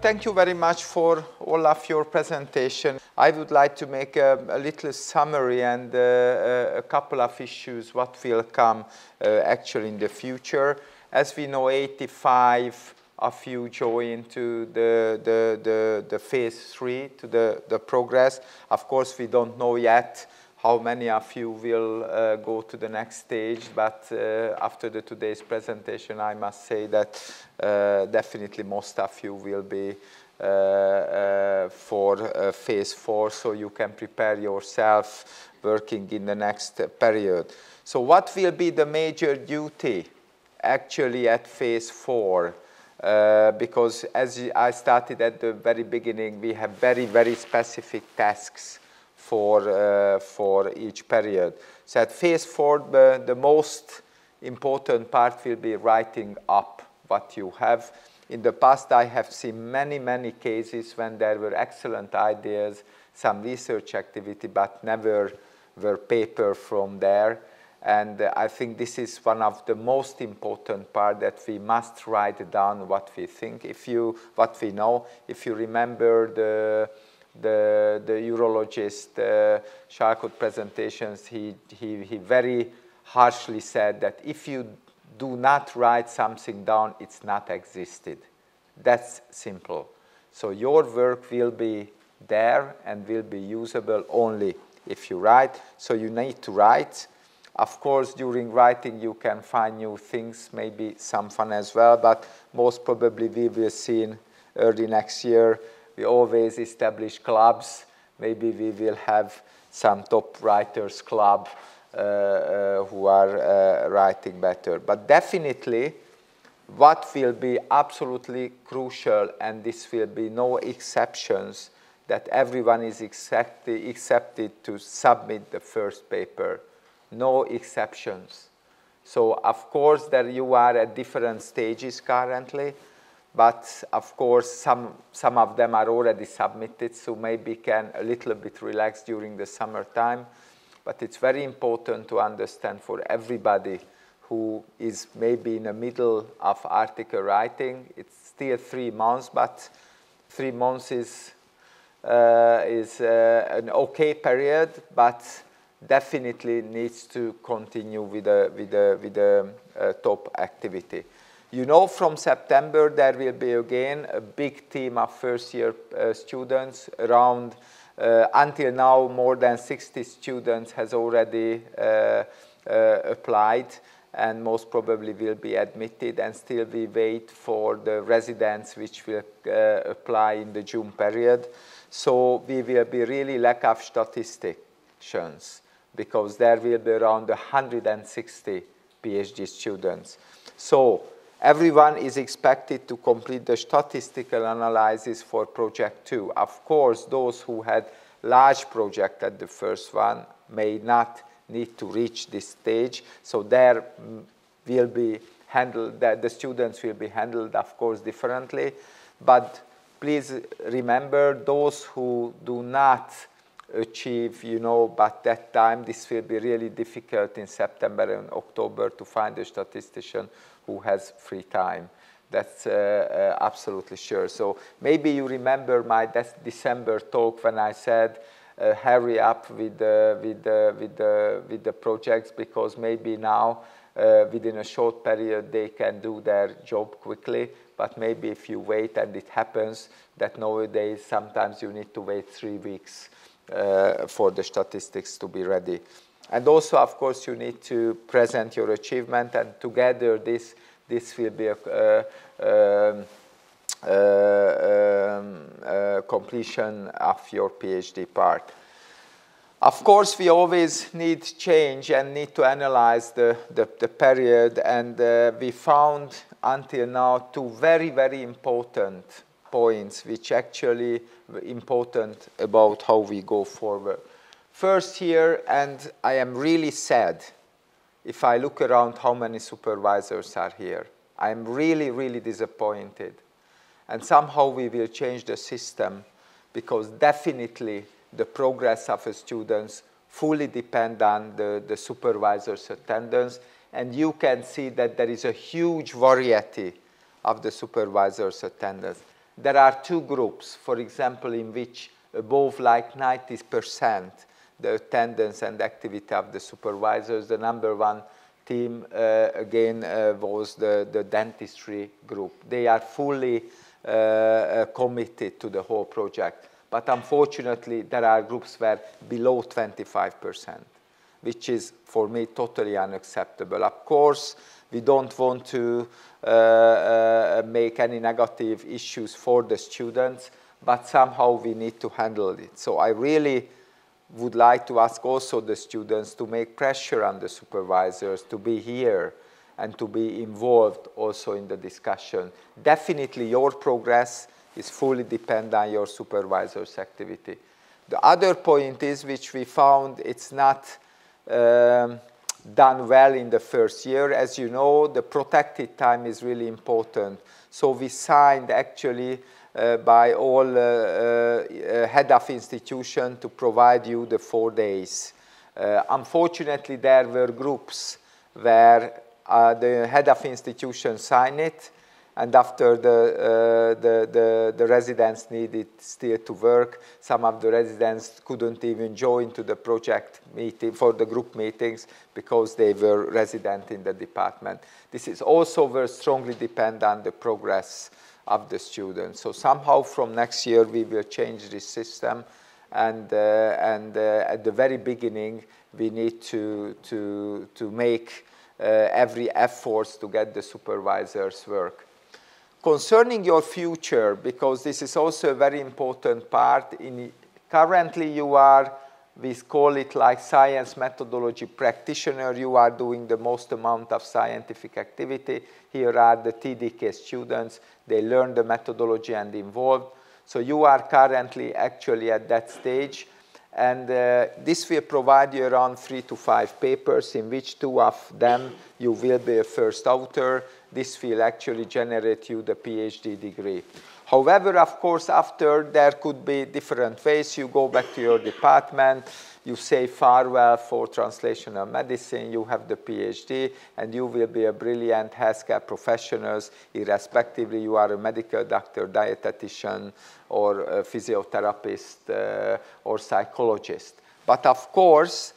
Thank you very much for all of your presentation. I would like to make a little summary and a couple of issues what will come actually in the future. As we know, 85 of you join to the phase 3, to the progress. Of course, we don't know yet how many of you will go to the next stage, but after today's presentation, I must say that definitely most of you will be for phase 4, so you can prepare yourself working in the next period. So what will be the major duty actually at phase 4? Because as I started at the very beginning, we have very, very specific tasks for each period. So at phase 4, the most important part will be writing up what you have. In the past, I have seen many, many cases when there were excellent ideas, some research activity, but never were paper from there. And I think this is one of the most important part, that we must write down what we think, what we know. If you remember the urologist Sharkot presentations, he very harshly said that if you do not write something down, it's not existed. That's simple. So your work will be there and will be usable only if you write. So you need to write. Of course, during writing, you can find new things, maybe some fun as well, but most probably we will see in early next year. We always establish clubs. Maybe we will have some top writers club who are writing better. But definitely, what will be absolutely crucial, and this will be no exceptions, that everyone is accepted to submit the first paper. No exceptions. So, of course, that you are at different stages currently, but of course, some of them are already submitted, so maybe can a little bit relax during the summertime. But it's very important to understand for everybody who is maybe in the middle of article writing, it's still 3 months, but 3 months is an okay period, but definitely needs to continue with the top activity. You know, from September, there will be again a big team of first-year students. Around, until now, more than 60 students has already applied, and most probably will be admitted, and still we wait for the residents which will apply in the June period. So we will be really lack of statisticians, because there will be around 160 PhD students. So everyone is expected to complete the statistical analysis for project 2. Of course, those who had large project at the first one may not need to reach this stage. So there will be handled, the students will be handled, of course, differently. But please remember, those who do not achieve, you know, but that time, this will be really difficult in September and October to find a statistician who has free time. That's absolutely sure. So maybe you remember my December talk when I said, hurry up with the projects, because maybe now, within a short period, they can do their job quickly. But maybe if you wait and it happens, that nowadays sometimes you need to wait 3 weeks for the statistics to be ready. And also, of course, you need to present your achievement, and together this will be a completion of your PhD part. Of course, we always need change and need to analyze the period, and we found until now 2 very, very important points which actually were important about how we go forward. First here, and I am really sad if I look around how many supervisors are here. I am really, really disappointed. And somehow we will change the system, because definitely the progress of the students fully depend on the supervisor's attendance. And you can see that there is a huge variety of the supervisor's attendance. there are two groups, for example, in which above like 90% the attendance and activity of the supervisors. The number one team, again, was the dentistry group. They are fully committed to the whole project. But unfortunately, there are groups where below 25%, which is, for me, totally unacceptable. Of course, we don't want to make any negative issues for the students, but somehow we need to handle it. So I really would like to ask also the students to make pressure on the supervisors to be here and to be involved also in the discussion. Definitely your progress is fully dependent on your supervisor's activity. The other point is, which we found, it's not done well in the first year. As you know, the protected time is really important. So we signed actually by all head of institution to provide you the 4 days. Unfortunately, there were groups where the head of institution signed it, and after the residents needed still to work, some of the residents couldn't even join to the project meeting for the group meetings because they were resident in the department. This is also very strongly dependent on the progress of the students. So somehow from next year we will change this system, and at the very beginning we need to make every effort to get the supervisors' work. Concerning your future, because this is also a very important part, currently you are, we call it like science methodology practitioner, you are doing the most amount of scientific activity. Here are the TDK students, they learn the methodology and involved. So you are currently actually at that stage, and this will provide you around 3 to 5 papers, in which 2 of them you will be a first author. This will actually generate you the PhD degree. However, of course, after there could be different ways. You go back to your department, you say farewell for translational medicine, you have the PhD, and you will be a brilliant healthcare professional, irrespectively you are a medical doctor, dietitian, or a physiotherapist, or psychologist. But of course,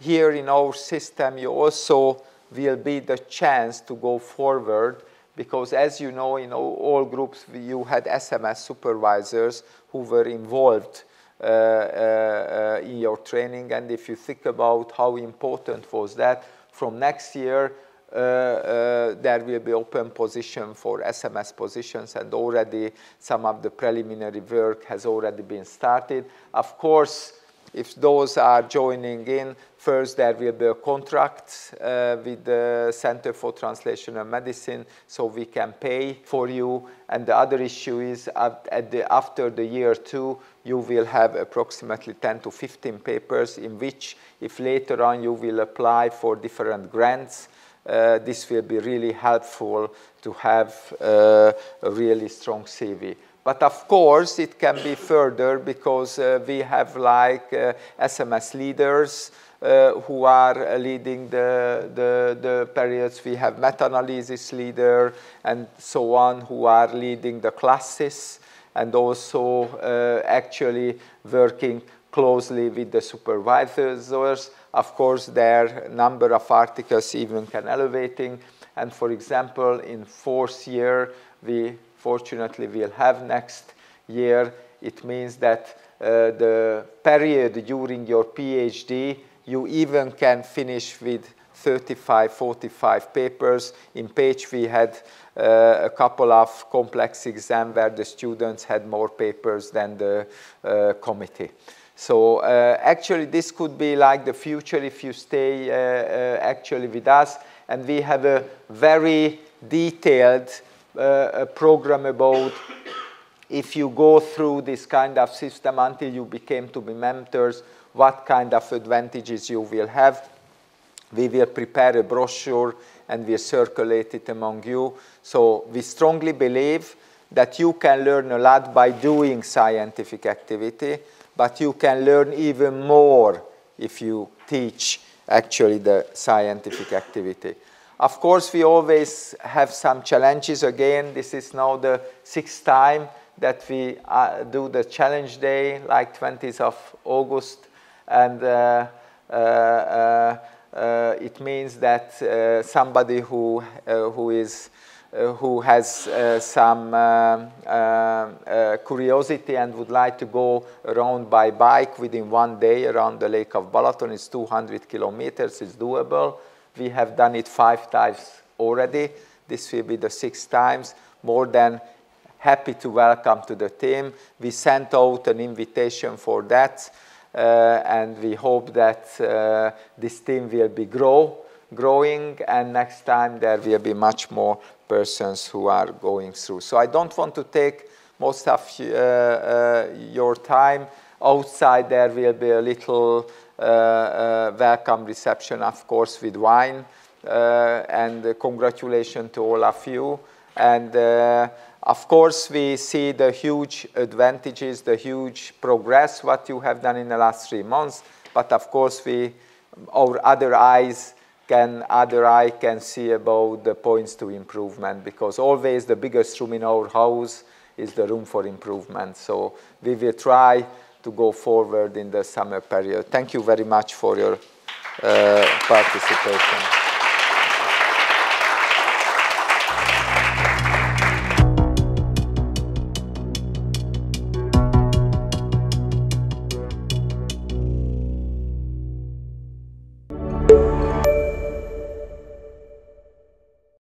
here in our system, you also will be the chance to go forward, because as you know, in all groups, you had SMS supervisors who were involved in your training. And if you think about how important was that, from next year, there will be open position for SMS positions, and already some of the preliminary work has already been started. Of course, if those are joining in, first there will be a contract with the Center for Translational Medicine, so we can pay for you. And the other issue is after the year 2, you will have approximately 10 to 15 papers, in which if later on you will apply for different grants, this will be really helpful to have a really strong CV. But of course, it can be further, because we have like SMS leaders who are leading the periods. We have meta-analysis leader and so on, who are leading the classes, and also actually working closely with the supervisors. Of course, their number of articles even can elevating. And for example, in 4th year, we fortunately will have next year. It means that the period during your PhD, you even can finish with 35, 45 papers. In Page, we had a couple of complex exams where the students had more papers than the committee. So actually, this could be like the future if you stay actually with us. And we have a very detailed program about, if you go through this kind of system until you became to be mentors, what kind of advantages you will have. We will prepare a brochure and we'll circulate it among you. So we strongly believe that you can learn a lot by doing scientific activity, but you can learn even more if you teach actually the scientific activity. Of course, we always have some challenges. Again, this is now the 6th time that we do the challenge day, like 20th of August, and it means that somebody who has some curiosity and would like to go around by bike within 1 day around the Lake of Balaton, it's 200 kilometers, it's doable. We have done it 5 times already. This will be the 6th time. More than happy to welcome to the team. We sent out an invitation for that, and we hope that this team will be growing, and next time there will be much more persons who are going through. So I don't want to take most of your time. Outside there will be a little welcome reception, of course, with wine, and congratulations to all of you. And of course, we see the huge advantages, the huge progress, what you have done in the last 3 months. But of course, our other eye can see about the points to improvement, because always the biggest room in our house is the room for improvement. So we will try to go forward in the summer period. Thank you very much for your participation.